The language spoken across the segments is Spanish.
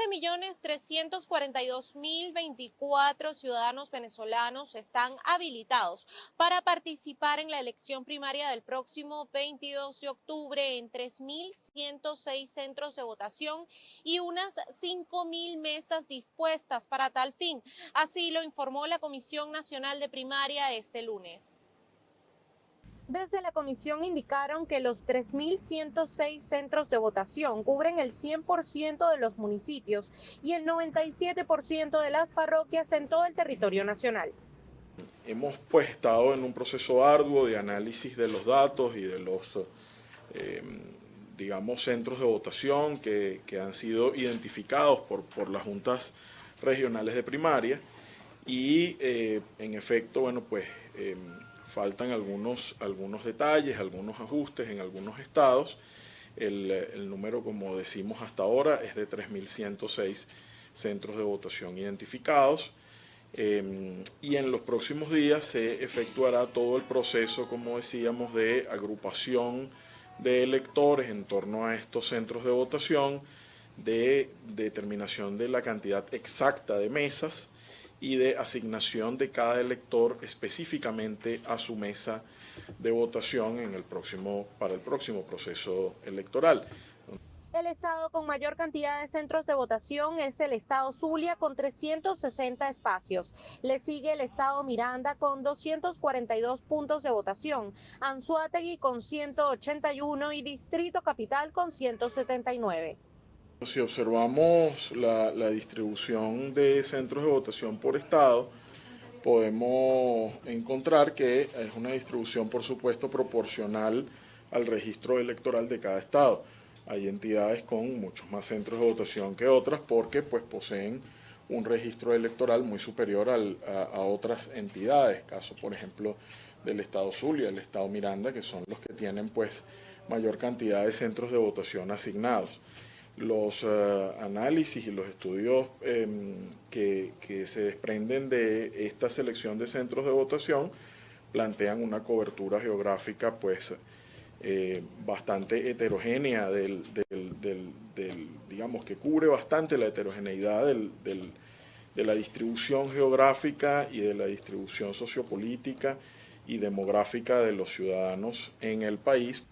15.342.024 ciudadanos venezolanos están habilitados para participar en la elección primaria del próximo 22 de octubre en 3.106 centros de votación y unas 5.000 mesas dispuestas para tal fin. Así lo informó la Comisión Nacional de Primaria este lunes. Desde la comisión indicaron que los 3.106 centros de votación cubren el 100% de los municipios y el 97% de las parroquias en todo el territorio nacional. Hemos pues estado en un proceso arduo de análisis de los datos y de los, centros de votación que han sido identificados por las juntas regionales de primaria y en efecto, faltan algunos detalles, algunos ajustes en algunos estados. El número, como decimos hasta ahora, es de 3.106 centros de votación identificados. Y en los próximos días se efectuará todo el proceso, como decíamos, de agrupación de electores en torno a estos centros de votación, de determinación de la cantidad exacta de mesas y de asignación de cada elector específicamente a su mesa de votación para el próximo proceso electoral. El estado con mayor cantidad de centros de votación es el estado Zulia con 360 espacios. Le sigue el estado Miranda con 242 puntos de votación, Anzoátegui con 181 y Distrito Capital con 179. Si observamos la distribución de centros de votación por estado, podemos encontrar que es una distribución, por supuesto, proporcional al registro electoral de cada estado. Hay entidades con muchos más centros de votación que otras porque pues poseen un registro electoral muy superior a otras entidades, caso por ejemplo del estado Zulia, el estado Miranda, que son los que tienen pues mayor cantidad de centros de votación asignados. Los análisis y los estudios que se desprenden de esta selección de centros de votación plantean una cobertura geográfica pues bastante heterogénea digamos que cubre bastante la heterogeneidad de la distribución geográfica y de la distribución sociopolítica y demográfica de los ciudadanos en el país.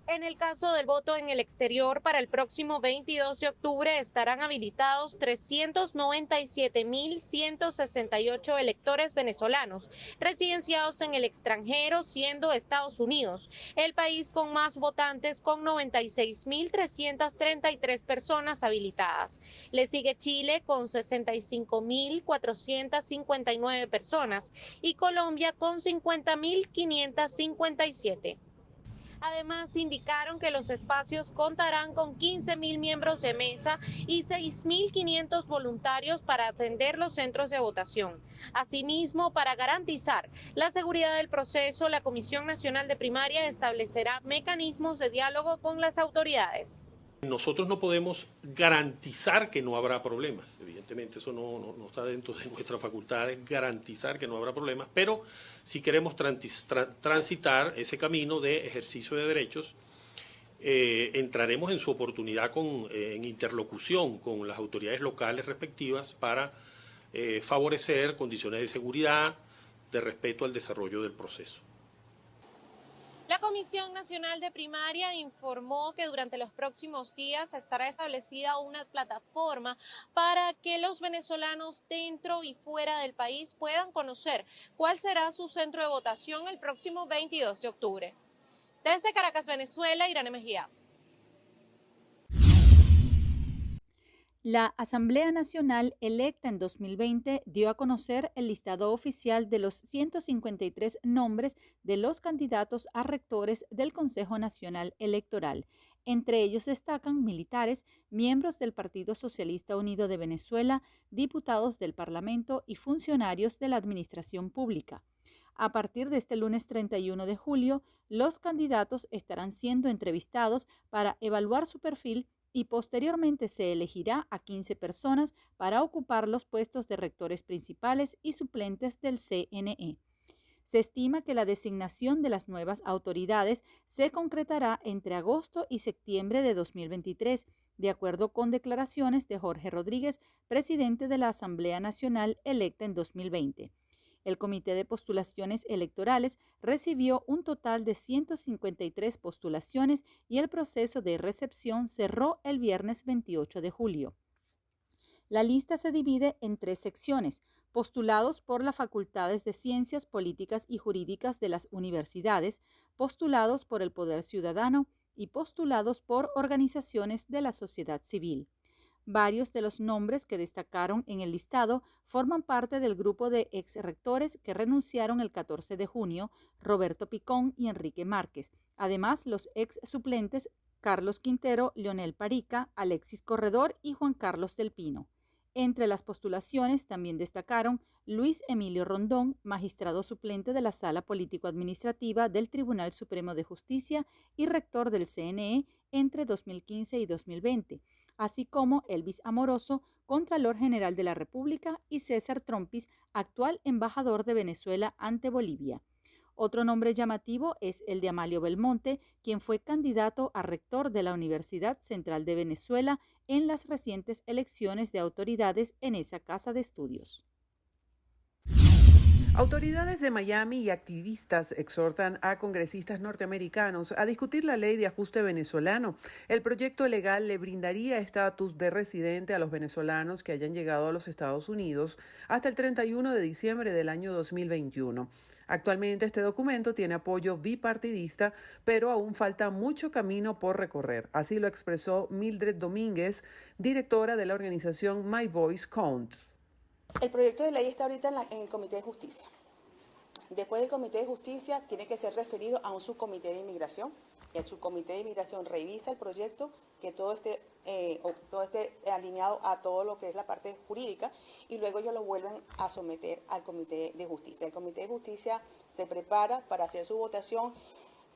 En el caso del voto en el exterior, para el próximo 22 de octubre estarán habilitados 397.168 electores venezolanos residenciados en el extranjero, siendo Estados Unidos el país con más votantes con 96.333 personas habilitadas. Le sigue Chile con 65.459 personas y Colombia con 50.557. Además, indicaron que los espacios contarán con 15.000 miembros de mesa y 6.500 voluntarios para atender los centros de votación. Asimismo, para garantizar la seguridad del proceso, la Comisión Nacional de Primaria establecerá mecanismos de diálogo con las autoridades. Nosotros no podemos garantizar que no habrá problemas, evidentemente eso no está dentro de nuestra facultad, es garantizar que no habrá problemas, pero si queremos transitar ese camino de ejercicio de derechos, entraremos en su oportunidad en interlocución con las autoridades locales respectivas para favorecer condiciones de seguridad, de respeto al desarrollo del proceso. La Comisión Nacional de Primaria informó que durante los próximos días estará establecida una plataforma para que los venezolanos dentro y fuera del país puedan conocer cuál será su centro de votación el próximo 22 de octubre. Desde Caracas, Venezuela, Irene Mejías. La Asamblea Nacional electa en 2020 dio a conocer el listado oficial de los 153 nombres de los candidatos a rectores del Consejo Nacional Electoral. Entre ellos destacan militares, miembros del Partido Socialista Unido de Venezuela, diputados del Parlamento y funcionarios de la Administración Pública. A partir de este lunes 31 de julio, los candidatos estarán siendo entrevistados para evaluar su perfil y posteriormente se elegirá a 15 personas para ocupar los puestos de rectores principales y suplentes del CNE. Se estima que la designación de las nuevas autoridades se concretará entre agosto y septiembre de 2023, de acuerdo con declaraciones de Jorge Rodríguez, presidente de la Asamblea Nacional electa en 2020. El Comité de Postulaciones Electorales recibió un total de 153 postulaciones y el proceso de recepción cerró el viernes 28 de julio. La lista se divide en 3 secciones: postulados por las facultades de Ciencias Políticas y Jurídicas de las universidades, postulados por el Poder Ciudadano y postulados por organizaciones de la sociedad civil. Varios de los nombres que destacaron en el listado forman parte del grupo de exrectores que renunciaron el 14 de junio, Roberto Picón y Enrique Márquez. Además, los ex suplentes Carlos Quintero, Leonel Parica, Alexis Corredor y Juan Carlos del Pino. Entre las postulaciones también destacaron Luis Emilio Rondón, magistrado suplente de la Sala Político-Administrativa del Tribunal Supremo de Justicia y rector del CNE entre 2015 y 2020, así como Elvis Amoroso, Contralor General de la República, y César Trompis, actual embajador de Venezuela ante Bolivia. Otro nombre llamativo es el de Amalio Belmonte, quien fue candidato a rector de la Universidad Central de Venezuela en las recientes elecciones de autoridades en esa casa de estudios. Autoridades de Miami y activistas exhortan a congresistas norteamericanos a discutir la ley de ajuste venezolano. El proyecto legal le brindaría estatus de residente a los venezolanos que hayan llegado a los Estados Unidos hasta el 31 de diciembre del año 2021. Actualmente este documento tiene apoyo bipartidista, pero aún falta mucho camino por recorrer. Así lo expresó Mildred Domínguez, directora de la organización My Voice Counts. El proyecto de ley está ahorita en el Comité de Justicia. Después del Comité de Justicia tiene que ser referido a un subcomité de inmigración. El subcomité de inmigración revisa el proyecto, que todo esté alineado a todo lo que es la parte jurídica, y luego ellos lo vuelven a someter al Comité de Justicia. El Comité de Justicia se prepara para hacer su votación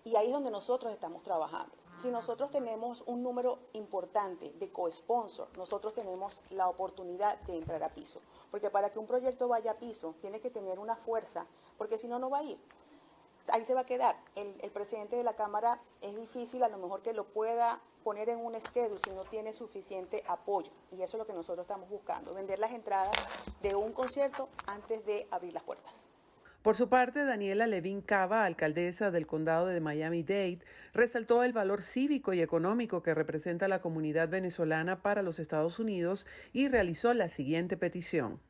y ahí es donde nosotros estamos trabajando. Si nosotros tenemos un número importante de co-sponsors, nosotros tenemos la oportunidad de entrar a piso. Porque para que un proyecto vaya a piso, tiene que tener una fuerza, porque si no, no va a ir. Ahí se va a quedar. El presidente de la Cámara es difícil a lo mejor que lo pueda poner en un schedule si no tiene suficiente apoyo. Y eso es lo que nosotros estamos buscando, vender las entradas de un concierto antes de abrir las puertas. Por su parte, Daniela Levin Cava, alcaldesa del condado de Miami-Dade, resaltó el valor cívico y económico que representa la comunidad venezolana para los Estados Unidos y realizó la siguiente petición.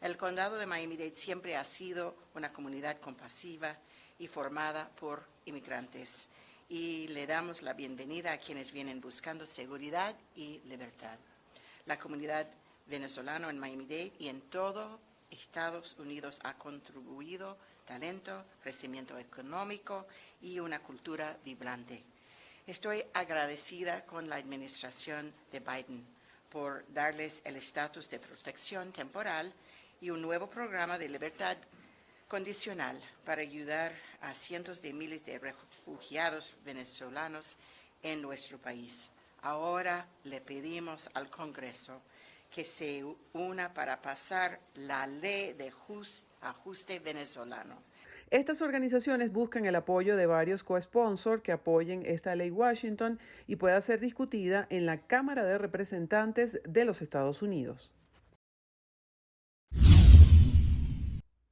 El condado de Miami-Dade siempre ha sido una comunidad compasiva y formada por inmigrantes, y le damos la bienvenida a quienes vienen buscando seguridad y libertad. La comunidad venezolana en Miami-Dade y en todo Estados Unidos ha contribuido talento, crecimiento económico y una cultura vibrante. Estoy agradecida con la administración de Biden por darles el estatus de protección temporal y un nuevo programa de libertad condicional para ayudar a cientos de miles de refugiados venezolanos en nuestro país. Ahora le pedimos al Congreso que se una para pasar la ley de ajuste venezolano. Estas organizaciones buscan el apoyo de varios co-sponsors que apoyen esta ley Washington y pueda ser discutida en la Cámara de Representantes de los Estados Unidos.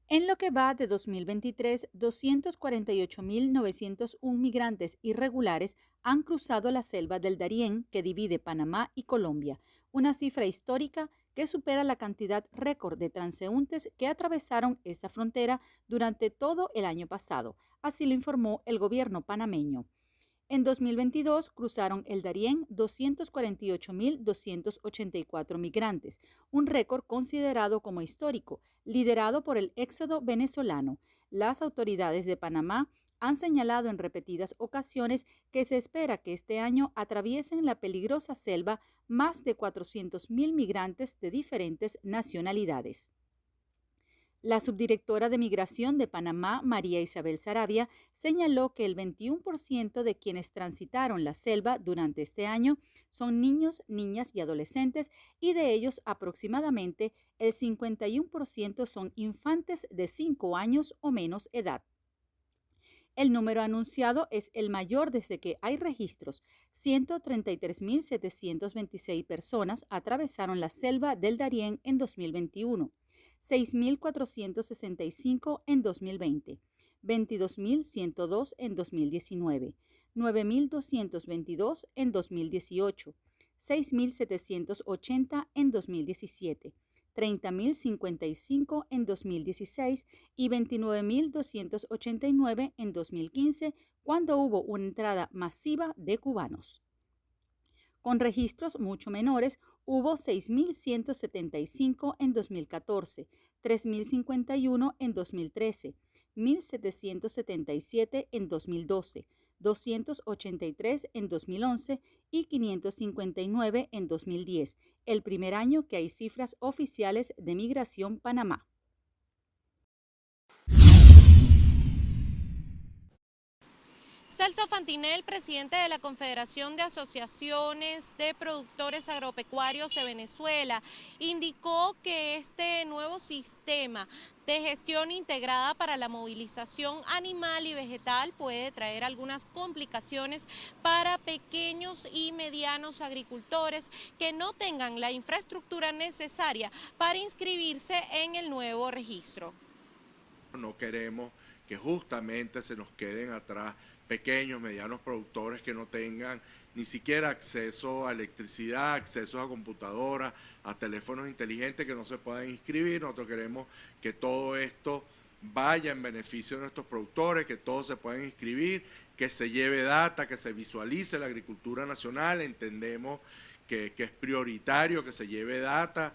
En lo que va de 2023, 248.901 migrantes irregulares han cruzado la selva del Darién que divide Panamá y Colombia, una cifra histórica que supera la cantidad récord de transeúntes que atravesaron esta frontera durante todo el año pasado, así lo informó el gobierno panameño. En 2022 cruzaron el Darién 248.284 migrantes, un récord considerado como histórico, liderado por el éxodo venezolano. Las autoridades de Panamá han señalado en repetidas ocasiones que se espera que este año atraviesen la peligrosa selva más de 400.000 migrantes de diferentes nacionalidades. La subdirectora de Migración de Panamá, María Isabel Saravia, señaló que el 21% de quienes transitaron la selva durante este año son niños, niñas y adolescentes, y de ellos aproximadamente el 51% son infantes de 5 años o menos edad. El número anunciado es el mayor desde que hay registros. 133.726 personas atravesaron la selva del Darién en 2021, 6.465 en 2020, 22.102 en 2019, 9.222 en 2018, 6.780 en 2017, 30.055 en 2016 y 29.289 en 2015, cuando hubo una entrada masiva de cubanos. Con registros mucho menores, hubo 6.175 en 2014, 3.051 en 2013, 1.777 en 2012, 283 en 2011 y 559 en 2010, el primer año que hay cifras oficiales de Migración Panamá. Celso Fantinel, presidente de la Confederación de Asociaciones de Productores Agropecuarios de Venezuela, indicó que este nuevo sistema de gestión integrada para la movilización animal y vegetal puede traer algunas complicaciones para pequeños y medianos agricultores que no tengan la infraestructura necesaria para inscribirse en el nuevo registro. No queremos que justamente se nos queden atrás pequeños, medianos productores que no tengan ni siquiera acceso a electricidad, acceso a computadoras, a teléfonos inteligentes, que no se puedan inscribir. Nosotros queremos que todo esto vaya en beneficio de nuestros productores, que todos se puedan inscribir, que se lleve data, que se visualice la agricultura nacional. Entendemos que es prioritario que se lleve data.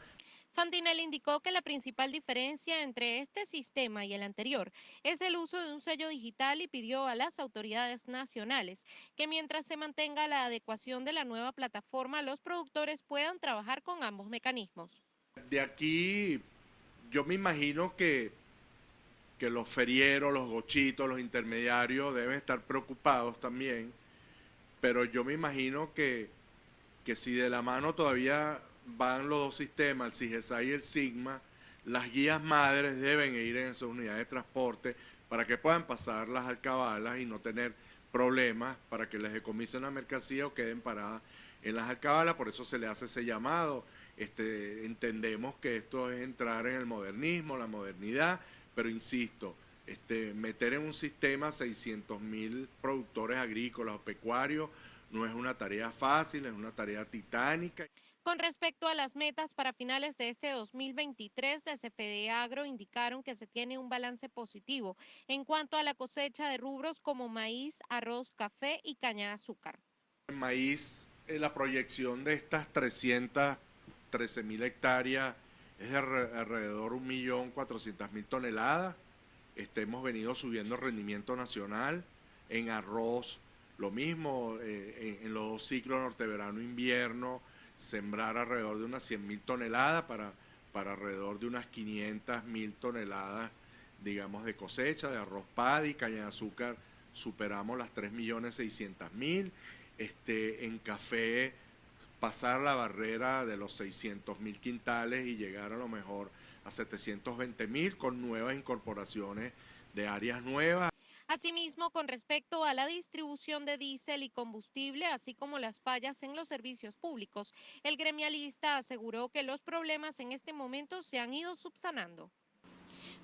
Fantinel indicó que la principal diferencia entre este sistema y el anterior es el uso de un sello digital y pidió a las autoridades nacionales que mientras se mantenga la adecuación de la nueva plataforma, los productores puedan trabajar con ambos mecanismos. De aquí yo me imagino que los ferieros, los gochitos, los intermediarios deben estar preocupados también, pero yo me imagino que si de la mano todavía van los dos sistemas, el SIGESA y el SIGMA, las guías madres deben ir en esas unidades de transporte para que puedan pasar las alcabalas y no tener problemas para que les decomisen la mercancía o queden paradas en las alcabalas. Por eso se le hace ese llamado. Entendemos que esto es entrar en el modernismo, la modernidad, pero insisto, meter en un sistema 600.000 productores agrícolas o pecuarios no es una tarea fácil, es una tarea titánica. Con respecto a las metas para finales de este 2023, desde FEDEAGRO indicaron que se tiene un balance positivo en cuanto a la cosecha de rubros como maíz, arroz, café y caña de azúcar. El maíz, la proyección de estas 313.000 hectáreas es de alrededor de 1.400.000 toneladas. Hemos venido subiendo el rendimiento nacional. En arroz, lo mismo, en los dos ciclos norte-verano-invierno, sembrar alrededor de unas 100.000 toneladas para alrededor de unas 500.000 toneladas, digamos, de cosecha, de arroz paddy, caña de azúcar, superamos las 3.600.000. En café, pasar la barrera de los 600.000 quintales y llegar a lo mejor a 720.000 con nuevas incorporaciones de áreas nuevas. Asimismo, con respecto a la distribución de diésel y combustible, así como las fallas en los servicios públicos, el gremialista aseguró que los problemas en este momento se han ido subsanando.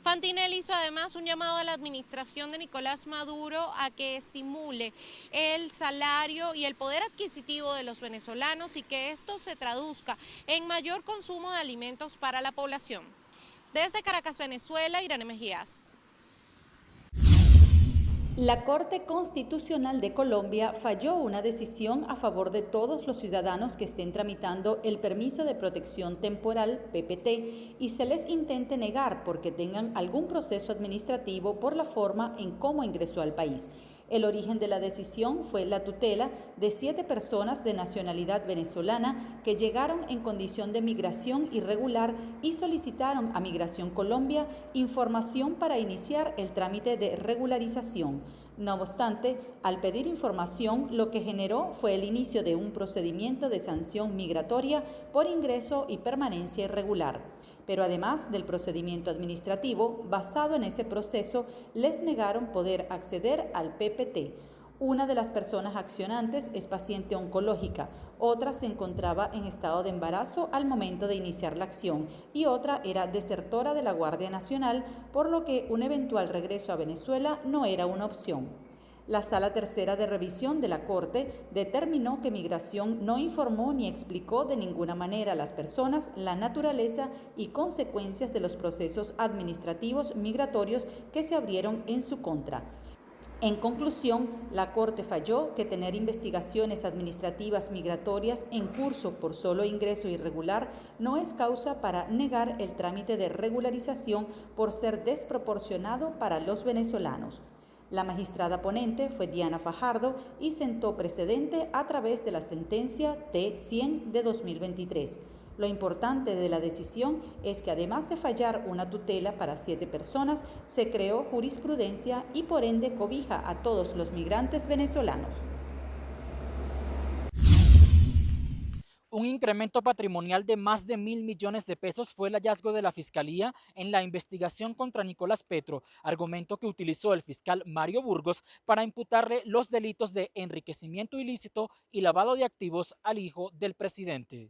Fantinel hizo además un llamado a la administración de Nicolás Maduro a que estimule el salario y el poder adquisitivo de los venezolanos y que esto se traduzca en mayor consumo de alimentos para la población. Desde Caracas, Venezuela, Irene Mejías. La Corte Constitucional de Colombia falló una decisión a favor de todos los ciudadanos que estén tramitando el permiso de protección temporal, PPT, y se les intente negar porque tengan algún proceso administrativo por la forma en cómo ingresó al país. El origen de la decisión fue la tutela de 7 personas de nacionalidad venezolana que llegaron en condición de migración irregular y solicitaron a Migración Colombia información para iniciar el trámite de regularización. No obstante, al pedir información, lo que generó fue el inicio de un procedimiento de sanción migratoria por ingreso y permanencia irregular. Pero además del procedimiento administrativo, basado en ese proceso, les negaron poder acceder al PPT. Una de las personas accionantes es paciente oncológica, otra se encontraba en estado de embarazo al momento de iniciar la acción y otra era desertora de la Guardia Nacional, por lo que un eventual regreso a Venezuela no era una opción. La Sala Tercera de Revisión de la Corte determinó que Migración no informó ni explicó de ninguna manera a las personas la naturaleza y consecuencias de los procesos administrativos migratorios que se abrieron en su contra. En conclusión, la Corte falló que tener investigaciones administrativas migratorias en curso por solo ingreso irregular no es causa para negar el trámite de regularización por ser desproporcionado para los venezolanos. La magistrada ponente fue Diana Fajardo y sentó precedente a través de la sentencia T-100 de 2023. Lo importante de la decisión es que además de fallar una tutela para 7 personas, se creó jurisprudencia y por ende cobija a todos los migrantes venezolanos. Un incremento patrimonial de más de 1.000 millones de pesos fue el hallazgo de la Fiscalía en la investigación contra Nicolás Petro, argumento que utilizó el fiscal Mario Burgos para imputarle los delitos de enriquecimiento ilícito y lavado de activos al hijo del presidente.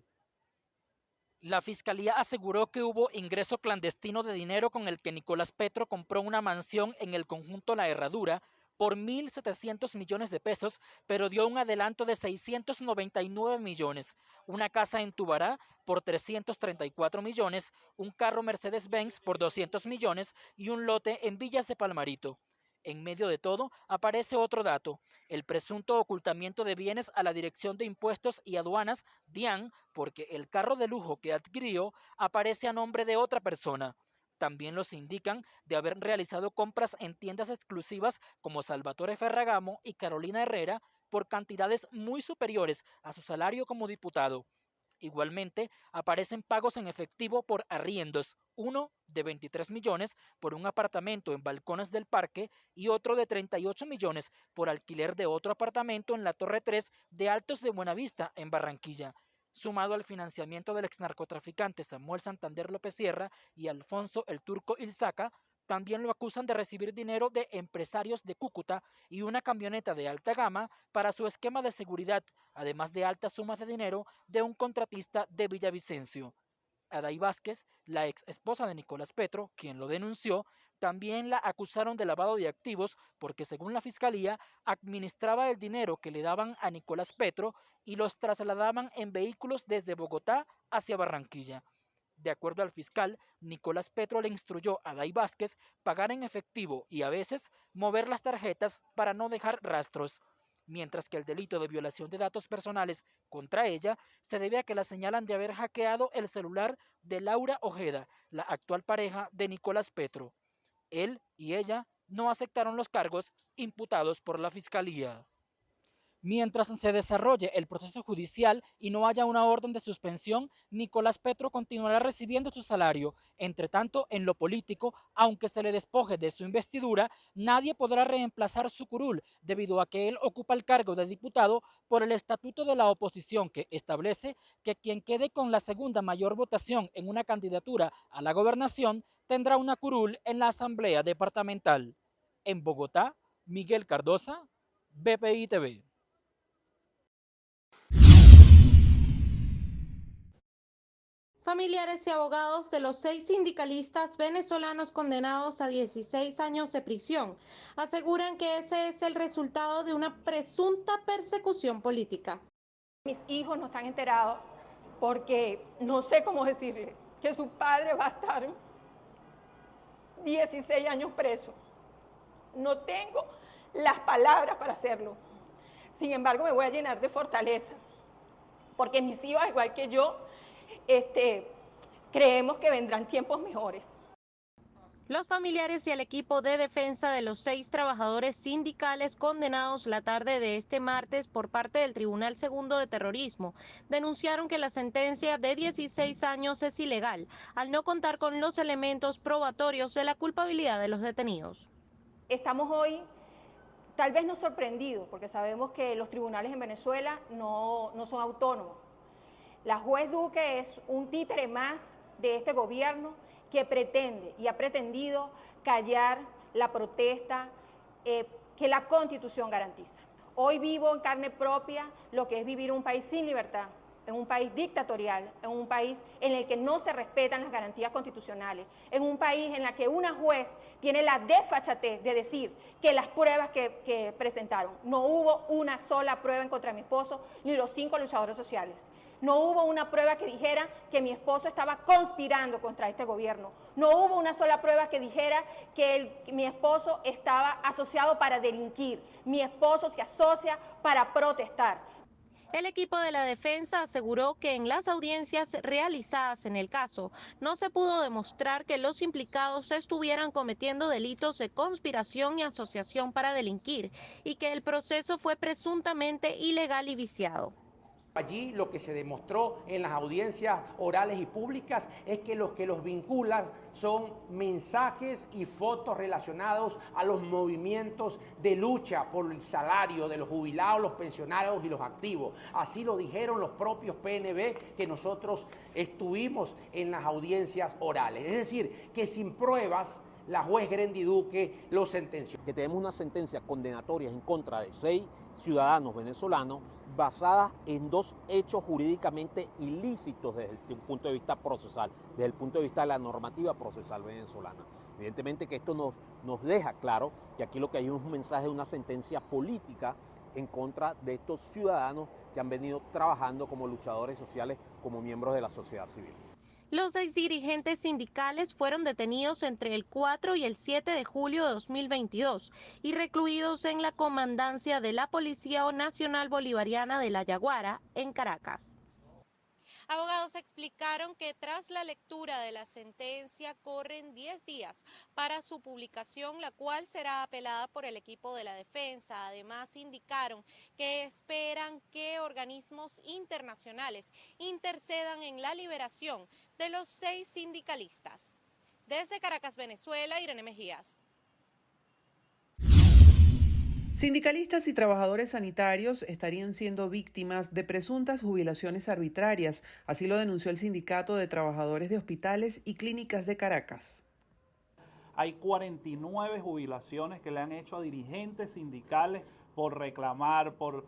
La Fiscalía aseguró que hubo ingreso clandestino de dinero con el que Nicolás Petro compró una mansión en el conjunto La Herradura por 1.700 millones de pesos, pero dio un adelanto de 699 millones, una casa en Tubará por 334 millones, un carro Mercedes-Benz por 200 millones y un lote en Villas de Palmarito. En medio de todo, aparece otro dato, el presunto ocultamiento de bienes a la Dirección de Impuestos y Aduanas, DIAN, porque el carro de lujo que adquirió aparece a nombre de otra persona. También los indican de haber realizado compras en tiendas exclusivas como Salvatore Ferragamo y Carolina Herrera por cantidades muy superiores a su salario como diputado. Igualmente, aparecen pagos en efectivo por arriendos, uno de 23 millones por un apartamento en Balcones del Parque y otro de 38 millones por alquiler de otro apartamento en la Torre 3 de Altos de Buenavista, en Barranquilla, sumado al financiamiento del exnarcotraficante Samuel Santander López Sierra y Alfonso el Turco Ilzaca. También lo acusan de recibir dinero de empresarios de Cúcuta y una camioneta de alta gama para su esquema de seguridad, además de altas sumas de dinero de un contratista de Villavicencio. Aday Vázquez, la ex esposa de Nicolás Petro, quien lo denunció, también la acusaron de lavado de activos porque, según la Fiscalía, administraba el dinero que le daban a Nicolás Petro y los trasladaban en vehículos desde Bogotá hacia Barranquilla. De acuerdo al fiscal, Nicolás Petro le instruyó a Aday Vázquez pagar en efectivo y a veces mover las tarjetas para no dejar rastros, mientras que el delito de violación de datos personales contra ella se debe a que la señalan de haber hackeado el celular de Laura Ojeda, la actual pareja de Nicolás Petro. Él y ella no aceptaron los cargos imputados por la Fiscalía. Mientras se desarrolle el proceso judicial y no haya una orden de suspensión, Nicolás Petro continuará recibiendo su salario. Entre tanto, en lo político, aunque se le despoje de su investidura, nadie podrá reemplazar su curul, debido a que él ocupa el cargo de diputado por el estatuto de la oposición, que establece que quien quede con la segunda mayor votación en una candidatura a la gobernación tendrá una curul en la Asamblea Departamental. En Bogotá, Miguel Cardosa, BPI TV. Familiares y abogados de los 6 sindicalistas venezolanos condenados a 16 años de prisión aseguran que ese es el resultado de una presunta persecución política. Mis hijos no están enterados porque no sé cómo decirle que su padre va a estar 16 años preso. No tengo las palabras para hacerlo. Sin embargo, me voy a llenar de fortaleza porque mis hijos, igual que yo, creemos que vendrán tiempos mejores. Los familiares y el equipo de defensa de los 6 trabajadores sindicales condenados la tarde de este martes por parte del Tribunal Segundo de Terrorismo denunciaron que la sentencia de 16 años es ilegal al no contar con los elementos probatorios de la culpabilidad de los detenidos. Estamos hoy tal vez no sorprendido, porque sabemos que los tribunales en Venezuela no son autónomos. La juez Duque es un títere más de este gobierno que pretende y ha pretendido callar la protesta que la Constitución garantiza. Hoy vivo en carne propia lo que es vivir en un país sin libertad, en un país dictatorial, en un país en el que no se respetan las garantías constitucionales, en un país en el que una juez tiene la desfachatez de decir que las pruebas que presentaron, no hubo una sola prueba en contra de mi esposo ni los 5 luchadores sociales. No hubo una prueba que dijera que mi esposo estaba conspirando contra este gobierno. No hubo una sola prueba que dijera que mi esposo estaba asociado para delinquir. Mi esposo se asocia para protestar. El equipo de la defensa aseguró que en las audiencias realizadas en el caso no se pudo demostrar que los implicados estuvieran cometiendo delitos de conspiración y asociación para delinquir y que el proceso fue presuntamente ilegal y viciado. Allí lo que se demostró en las audiencias orales y públicas es que los vinculan son mensajes y fotos relacionados a los movimientos de lucha por el salario de los jubilados, los pensionados y los activos. Así lo dijeron los propios PNV que nosotros estuvimos en las audiencias orales. Es decir, que sin pruebas la juez Grendy Duque lo sentenció. Que tenemos una sentencia condenatoria en contra de 6 ciudadanos venezolanos basadas en 2 hechos jurídicamente ilícitos desde el punto de vista procesal, desde el punto de vista de la normativa procesal venezolana. Evidentemente que esto nos deja claro que aquí lo que hay es un mensaje de una sentencia política en contra de estos ciudadanos que han venido trabajando como luchadores sociales, como miembros de la sociedad civil. Los exdirigentes sindicales fueron detenidos entre el 4 y el 7 de julio de 2022 y recluidos en la comandancia de la Policía Nacional Bolivariana de La Yaguara, en Caracas. Abogados explicaron que tras la lectura de la sentencia corren 10 días para su publicación, la cual será apelada por el equipo de la defensa. Además, indicaron que esperan que organismos internacionales intercedan en la liberación de los 6 sindicalistas. Desde Caracas, Venezuela, Irene Mejías. Sindicalistas y trabajadores sanitarios estarían siendo víctimas de presuntas jubilaciones arbitrarias, así lo denunció el Sindicato de Trabajadores de Hospitales y Clínicas de Caracas. Hay 49 jubilaciones que le han hecho a dirigentes sindicales por reclamar, por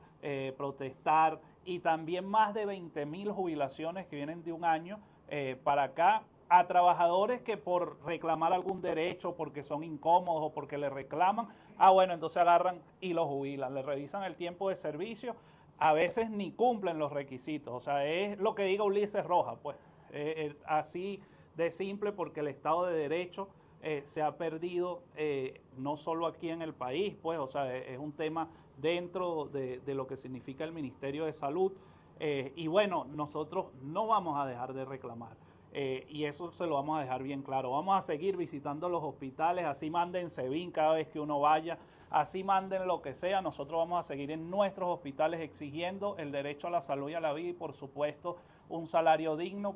protestar, y también más de 20.000 jubilaciones que vienen de un año para acá, a trabajadores que por reclamar algún derecho, porque son incómodos o porque le reclaman, bueno, entonces agarran y los jubilan, le revisan el tiempo de servicio, a veces ni cumplen los requisitos, o sea, es lo que diga Ulises Rojas, pues, así de simple, porque el Estado de Derecho se ha perdido, no solo aquí en el país, pues, o sea, es un tema dentro de lo que significa el Ministerio de Salud, y bueno, nosotros no vamos a dejar de reclamar. Y eso se lo vamos a dejar bien claro. Vamos a seguir visitando los hospitales, así manden SEBIN cada vez que uno vaya, así manden lo que sea. Nosotros vamos a seguir en nuestros hospitales exigiendo el derecho a la salud y a la vida y, por supuesto, un salario digno.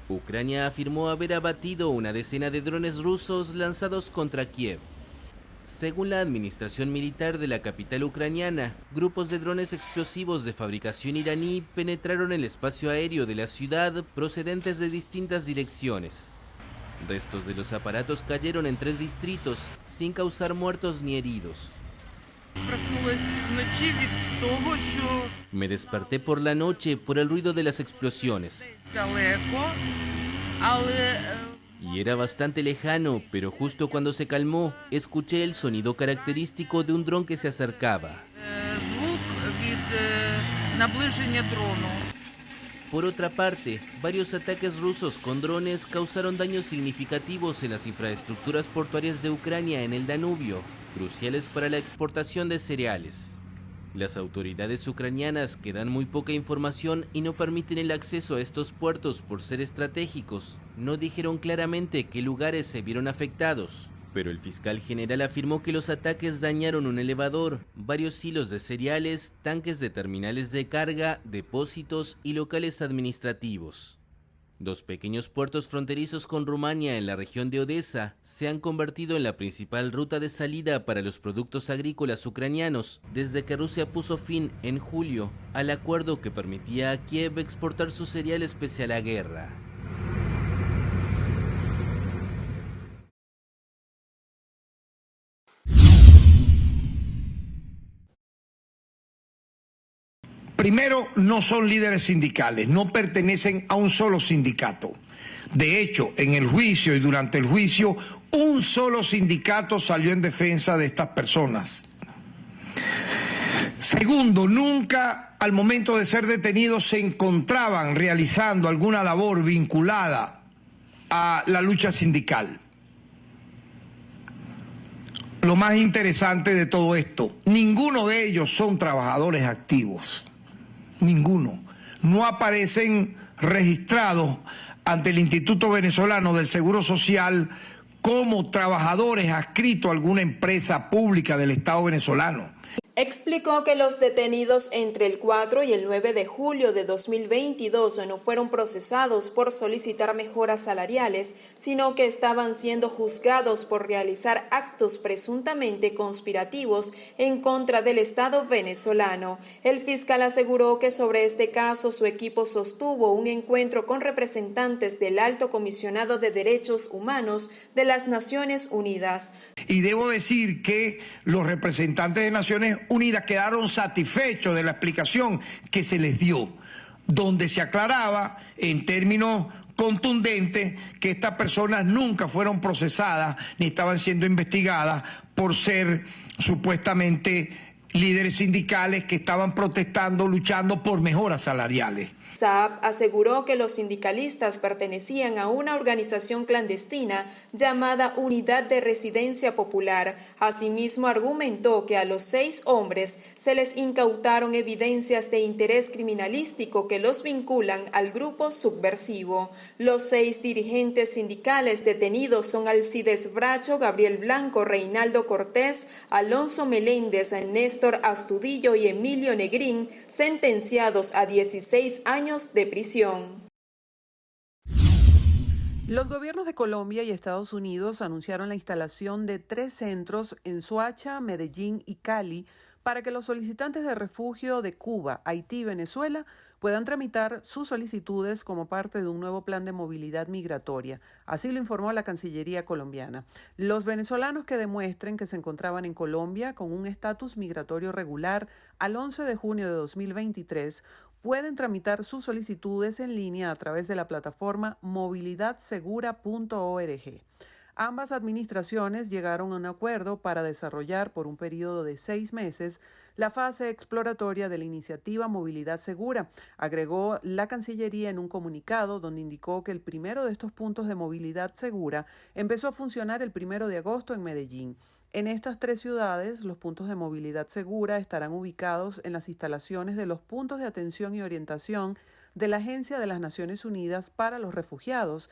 Ucrania afirmó haber abatido una decena de drones rusos lanzados contra Kiev. Según la administración militar de la capital ucraniana, grupos de drones explosivos de fabricación iraní penetraron el espacio aéreo de la ciudad procedentes de distintas direcciones. Restos de los aparatos cayeron en 3 distritos, sin causar muertos ni heridos. Me desperté por la noche por el ruido de las explosiones. Y era bastante lejano, pero justo cuando se calmó, escuché el sonido característico de un dron que se acercaba. Por otra parte, varios ataques rusos con drones causaron daños significativos en las infraestructuras portuarias de Ucrania en el Danubio, cruciales para la exportación de cereales. Las autoridades ucranianas que dan muy poca información y no permiten el acceso a estos puertos por ser estratégicos, no dijeron claramente qué lugares se vieron afectados, pero el fiscal general afirmó que los ataques dañaron un elevador, varios hilos de cereales, tanques de terminales de carga, depósitos y locales administrativos. Dos pequeños puertos fronterizos con Rumania en la región de Odesa se han convertido en la principal ruta de salida para los productos agrícolas ucranianos desde que Rusia puso fin en julio al acuerdo que permitía a Kiev exportar sus cereales pese a la guerra. Primero, no son líderes sindicales, no pertenecen a un solo sindicato. De hecho, en el juicio y durante el juicio, un solo sindicato salió en defensa de estas personas. Segundo, nunca al momento de ser detenidos se encontraban realizando alguna labor vinculada a la lucha sindical. Lo más interesante de todo esto, ninguno de ellos son trabajadores activos. Ninguno. No aparecen registrados ante el Instituto Venezolano del Seguro Social como trabajadores adscritos a alguna empresa pública del Estado venezolano. Explicó que los detenidos entre el 4 y el 9 de julio de 2022 no fueron procesados por solicitar mejoras salariales, sino que estaban siendo juzgados por realizar actos presuntamente conspirativos en contra del Estado venezolano. El fiscal aseguró que sobre este caso su equipo sostuvo un encuentro con representantes del Alto Comisionado de Derechos Humanos de las Naciones Unidas. Y debo decir que los representantes de Naciones Unidas quedaron satisfechos de la explicación que se les dio, donde se aclaraba en términos contundentes que estas personas nunca fueron procesadas ni estaban siendo investigadas por ser supuestamente líderes sindicales que estaban protestando, luchando por mejoras salariales. Saab aseguró que los sindicalistas pertenecían a una organización clandestina llamada Unidad de Residencia Popular. Asimismo, argumentó que a los 6 hombres se les incautaron evidencias de interés criminalístico que los vinculan al grupo subversivo. Los 6 dirigentes sindicales detenidos son Alcides Bracho, Gabriel Blanco, Reinaldo Cortés, Alonso Meléndez, Néstor Astudillo y Emilio Negrín, sentenciados a 16 años de prisión. Los gobiernos de Colombia y Estados Unidos anunciaron la instalación de 3 centros en Soacha, Medellín y Cali para que los solicitantes de refugio de Cuba, Haití y Venezuela puedan tramitar sus solicitudes como parte de un nuevo plan de movilidad migratoria. Así lo informó la Cancillería colombiana. Los venezolanos que demuestren que se encontraban en Colombia con un estatus migratorio regular al 11 de junio de 2023 pueden tramitar sus solicitudes en línea a través de la plataforma movilidadsegura.org. Ambas administraciones llegaron a un acuerdo para desarrollar por un periodo de 6 meses la fase exploratoria de la iniciativa Movilidad Segura, agregó la Cancillería en un comunicado donde indicó que el primero de estos puntos de movilidad segura empezó a funcionar el 1 de agosto en Medellín. En estas 3 ciudades, los puntos de movilidad segura estarán ubicados en las instalaciones de los puntos de atención y orientación de la Agencia de las Naciones Unidas para los Refugiados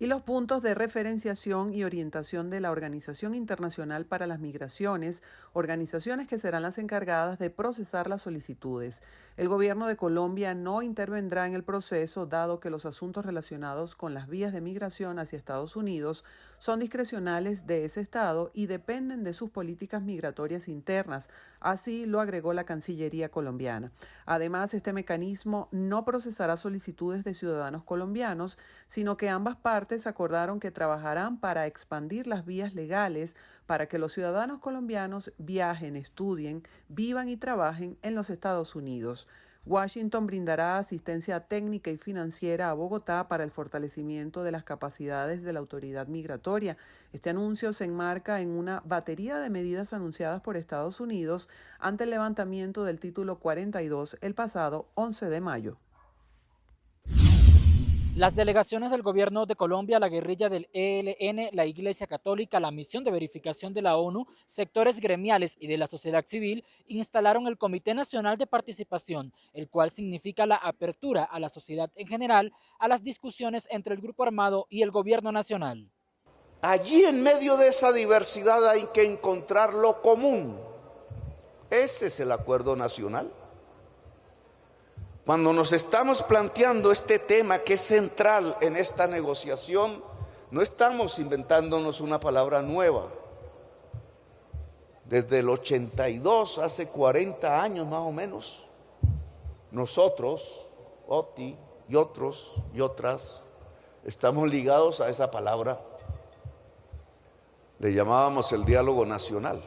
y los puntos de referenciación y orientación de la Organización Internacional para las Migraciones, organizaciones que serán las encargadas de procesar las solicitudes. El gobierno de Colombia no intervendrá en el proceso, dado que los asuntos relacionados con las vías de migración hacia Estados Unidos son discrecionales de ese Estado y dependen de sus políticas migratorias internas. Así lo agregó la Cancillería colombiana. Además, este mecanismo no procesará solicitudes de ciudadanos colombianos, sino que ambas partes acordaron que trabajarán para expandir las vías legales para que los ciudadanos colombianos viajen, estudien, vivan y trabajen en los Estados Unidos. Washington brindará asistencia técnica y financiera a Bogotá para el fortalecimiento de las capacidades de la autoridad migratoria. Este anuncio se enmarca en una batería de medidas anunciadas por Estados Unidos ante el levantamiento del título 42 el pasado 11 de mayo. Las delegaciones del gobierno de Colombia, la guerrilla del ELN, la Iglesia Católica, la misión de verificación de la ONU, sectores gremiales y de la sociedad civil instalaron el Comité Nacional de Participación, el cual significa la apertura a la sociedad en general a las discusiones entre el grupo armado y el gobierno nacional. Allí en medio de esa diversidad hay que encontrar lo común. Ese es el acuerdo nacional. Cuando nos estamos planteando este tema que es central en esta negociación, no estamos inventándonos una palabra nueva. Desde el 82, hace 40 años más o menos, nosotros, OTI y otros y otras, estamos ligados a esa palabra. Le llamábamos el diálogo nacional.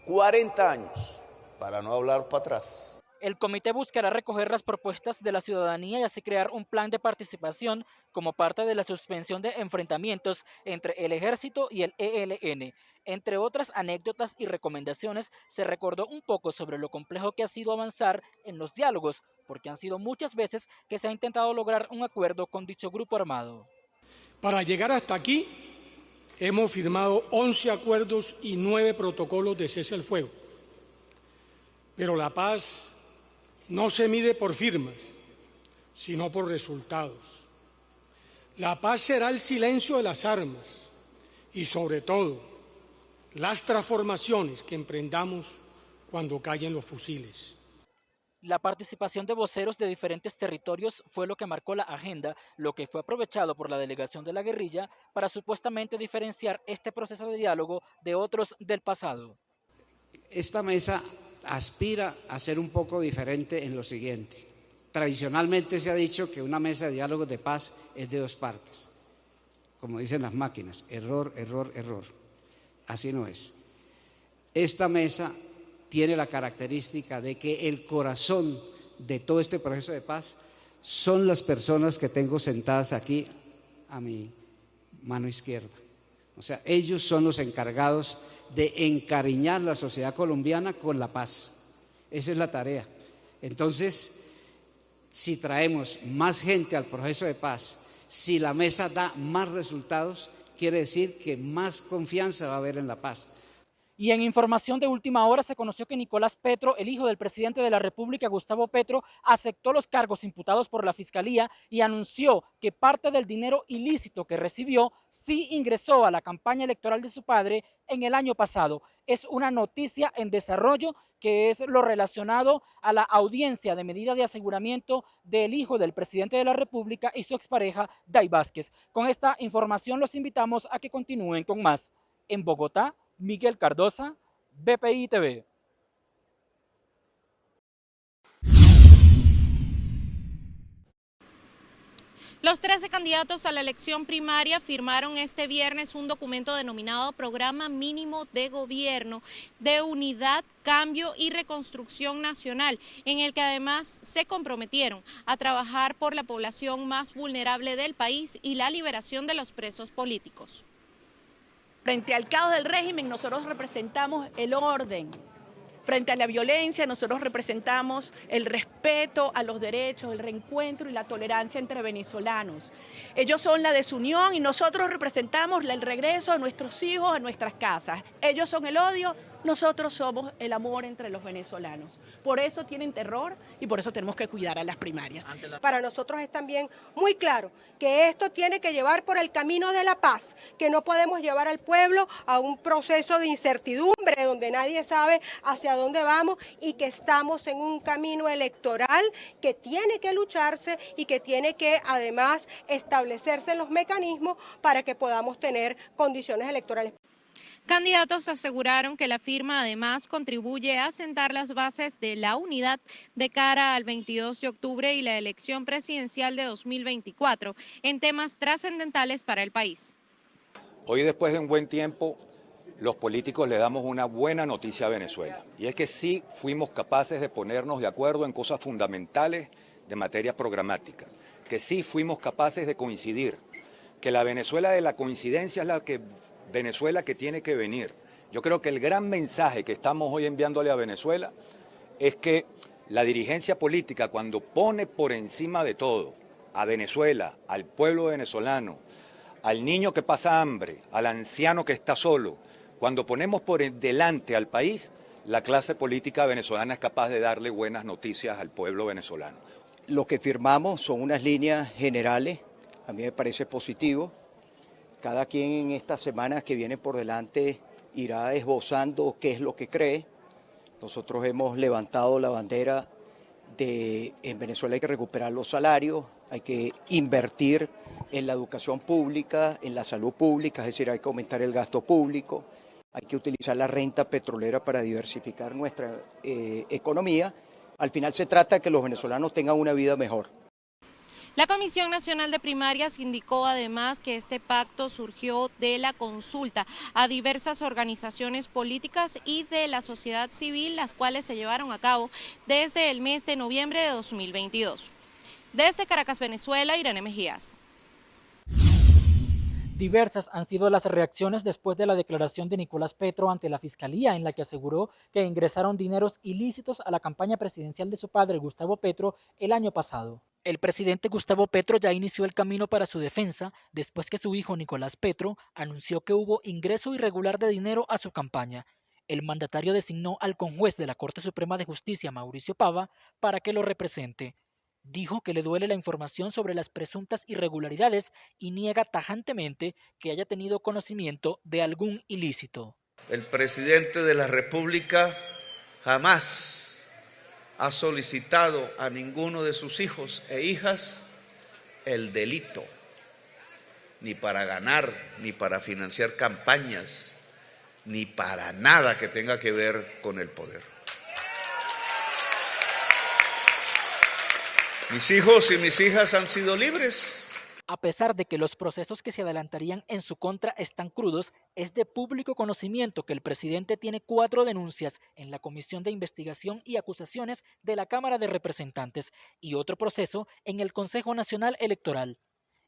40 años, para no hablar para atrás. El comité buscará recoger las propuestas de la ciudadanía y así crear un plan de participación como parte de la suspensión de enfrentamientos entre el Ejército y el ELN. Entre otras anécdotas y recomendaciones, se recordó un poco sobre lo complejo que ha sido avanzar en los diálogos, porque han sido muchas veces que se ha intentado lograr un acuerdo con dicho grupo armado. Para llegar hasta aquí, hemos firmado 11 acuerdos y 9 protocolos de cese al fuego. Pero la paz no se mide por firmas, sino por resultados. La paz será el silencio de las armas y, sobre todo, las transformaciones que emprendamos cuando callen los fusiles. La participación de voceros de diferentes territorios fue lo que marcó la agenda, lo que fue aprovechado por la delegación de la guerrilla para supuestamente diferenciar este proceso de diálogo de otros del pasado. Esta mesa aspira a ser un poco diferente en lo siguiente. Tradicionalmente se ha dicho que una mesa de diálogo de paz es de dos partes, como dicen las máquinas, error, error, error. Así no es. Esta mesa tiene la característica de que el corazón de todo este proceso de paz son las personas que tengo sentadas aquí a mi mano izquierda. O sea, ellos son los encargados de encariñar la sociedad colombiana con la paz. Esa es la tarea. Entonces, si traemos más gente al proceso de paz, si la mesa da más resultados, quiere decir que más confianza va a haber en la paz. Y en información de última hora se conoció que Nicolás Petro, el hijo del presidente de la República, Gustavo Petro, aceptó los cargos imputados por la Fiscalía y anunció que parte del dinero ilícito que recibió sí ingresó a la campaña electoral de su padre en el año pasado. Es una noticia en desarrollo que es lo relacionado a la audiencia de medida de aseguramiento del hijo del presidente de la República y su expareja, Day Vázquez. Con esta información los invitamos a que continúen con más. En Bogotá, Miguel Cardosa, BPI TV. Los 13 candidatos a la elección primaria firmaron este viernes un documento denominado Programa Mínimo de Gobierno de Unidad, Cambio y Reconstrucción Nacional, en el que además se comprometieron a trabajar por la población más vulnerable del país y la liberación de los presos políticos. Frente al caos del régimen, nosotros representamos el orden. Frente a la violencia, nosotros representamos el respeto a los derechos, el reencuentro y la tolerancia entre venezolanos. Ellos son la desunión y nosotros representamos el regreso a nuestros hijos, a nuestras casas. Ellos son el odio, nosotros somos el amor entre los venezolanos. Por eso tienen terror y por eso tenemos que cuidar a las primarias. Para nosotros es también muy claro que esto tiene que llevar por el camino de la paz, que no podemos llevar al pueblo a un proceso de incertidumbre donde nadie sabe hacia dónde vamos y que estamos en un camino electoral que tiene que lucharse y que tiene que además establecerse los mecanismos para que podamos tener condiciones electorales. Candidatos aseguraron que la firma además contribuye a sentar las bases de la unidad de cara al 22 de octubre y la elección presidencial de 2024 en temas trascendentales para el país. Hoy, después de un buen tiempo, los políticos le damos una buena noticia a Venezuela, y es que sí fuimos capaces de ponernos de acuerdo en cosas fundamentales de materia programática, que sí fuimos capaces de coincidir, que la Venezuela de la coincidencia es la Venezuela que tiene que venir. Yo creo que el gran mensaje que estamos hoy enviándole a Venezuela es que la dirigencia política, cuando pone por encima de todo a Venezuela, al pueblo venezolano, al niño que pasa hambre, al anciano que está solo, cuando ponemos por delante al país, la clase política venezolana es capaz de darle buenas noticias al pueblo venezolano. Lo que firmamos son unas líneas generales, a mí me parece positivo. Cada quien en estas semanas que vienen por delante irá esbozando qué es lo que cree. Nosotros hemos levantado la bandera En Venezuela hay que recuperar los salarios, hay que invertir en la educación pública, en la salud pública, es decir, hay que aumentar el gasto público, hay que utilizar la renta petrolera para diversificar nuestra economía. Al final se trata de que los venezolanos tengan una vida mejor. La Comisión Nacional de Primarias indicó además que este pacto surgió de la consulta a diversas organizaciones políticas y de la sociedad civil, las cuales se llevaron a cabo desde el mes de noviembre de 2022. Desde Caracas, Venezuela, Irene Mejías. Diversas han sido las reacciones después de la declaración de Nicolás Petro ante la Fiscalía, en la que aseguró que ingresaron dineros ilícitos a la campaña presidencial de su padre, Gustavo Petro, el año pasado. El presidente Gustavo Petro ya inició el camino para su defensa después que su hijo Nicolás Petro anunció que hubo ingreso irregular de dinero a su campaña. El mandatario designó al conjuez de la Corte Suprema de Justicia, Mauricio Pava, para que lo represente. Dijo que le duele la información sobre las presuntas irregularidades y niega tajantemente que haya tenido conocimiento de algún ilícito. El presidente de la República jamás ha solicitado a ninguno de sus hijos e hijas el delito, ni para ganar, ni para financiar campañas, ni para nada que tenga que ver con el poder. Mis hijos y mis hijas han sido libres. A pesar de que los procesos que se adelantarían en su contra están crudos, es de público conocimiento que el presidente tiene 4 denuncias en la Comisión de Investigación y Acusaciones de la Cámara de Representantes y otro proceso en el Consejo Nacional Electoral.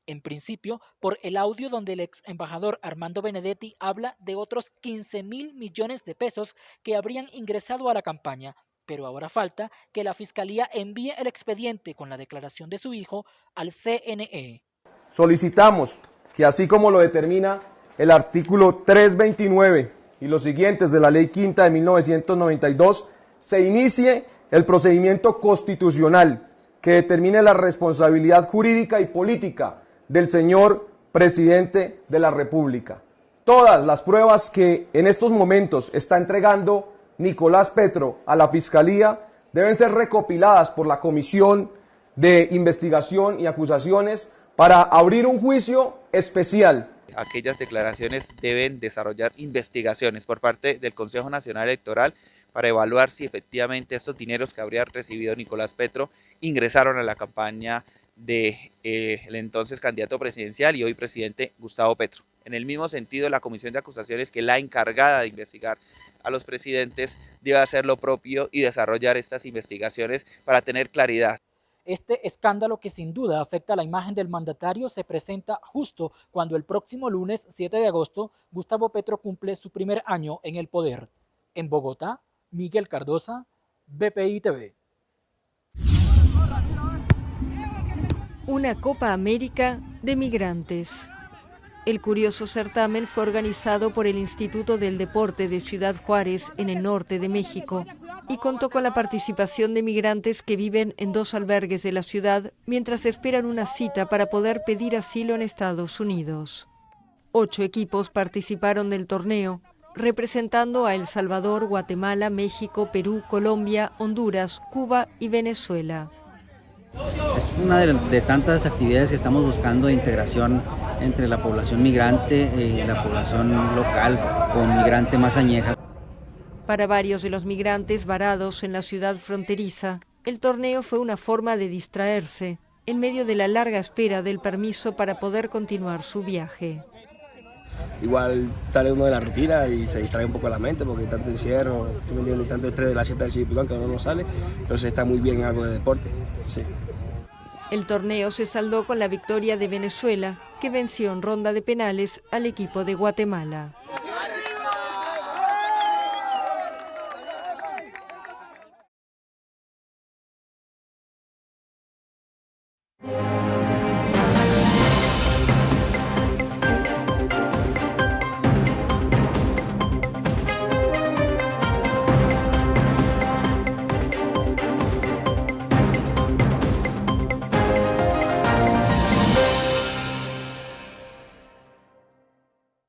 En principio, por el audio donde el ex embajador Armando Benedetti habla de otros 15.000 millones de pesos que habrían ingresado a la campaña, pero ahora falta que la Fiscalía envíe el expediente con la declaración de su hijo al CNE. Solicitamos que, así como lo determina el artículo 329 y los siguientes de la Ley Quinta de 1992, se inicie el procedimiento constitucional que determine la responsabilidad jurídica y política del señor presidente de la República. Todas las pruebas que en estos momentos está entregando Nicolás Petro a la Fiscalía deben ser recopiladas por la Comisión de Investigación y Acusaciones para abrir un juicio especial. Aquellas declaraciones deben desarrollar investigaciones por parte del Consejo Nacional Electoral para evaluar si efectivamente estos dineros que habría recibido Nicolás Petro ingresaron a la campaña del entonces candidato presidencial y hoy presidente Gustavo Petro. En el mismo sentido, la Comisión de Acusaciones, que es la encargada de investigar a los presidentes, debe hacer lo propio y desarrollar estas investigaciones para tener claridad. Este escándalo, que sin duda afecta a la imagen del mandatario, se presenta justo cuando el próximo lunes 7 de agosto Gustavo Petro cumple su primer año en el poder. En Bogotá, Miguel Cardosa, BPI TV. Una Copa América de migrantes. El curioso certamen fue organizado por el Instituto del Deporte de Ciudad Juárez, en el norte de México, y contó con la participación de migrantes que viven en 2 albergues de la ciudad mientras esperan una cita para poder pedir asilo en Estados Unidos. 8 equipos participaron del torneo, representando a El Salvador, Guatemala, México, Perú, Colombia, Honduras, Cuba y Venezuela. Es una de tantas actividades que estamos buscando de integración entre la población migrante y la población local o migrante más añeja. Para varios de los migrantes varados en la ciudad fronteriza, el torneo fue una forma de distraerse en medio de la larga espera del permiso para poder continuar su viaje. Igual sale uno de la rutina y se distrae un poco la mente porque hay tanto encierro, tanto estrés de la siesta del Cipicón que uno no sale, entonces está muy bien algo de deporte. Sí. El torneo se saldó con la victoria de Venezuela, que venció en ronda de penales al equipo de Guatemala.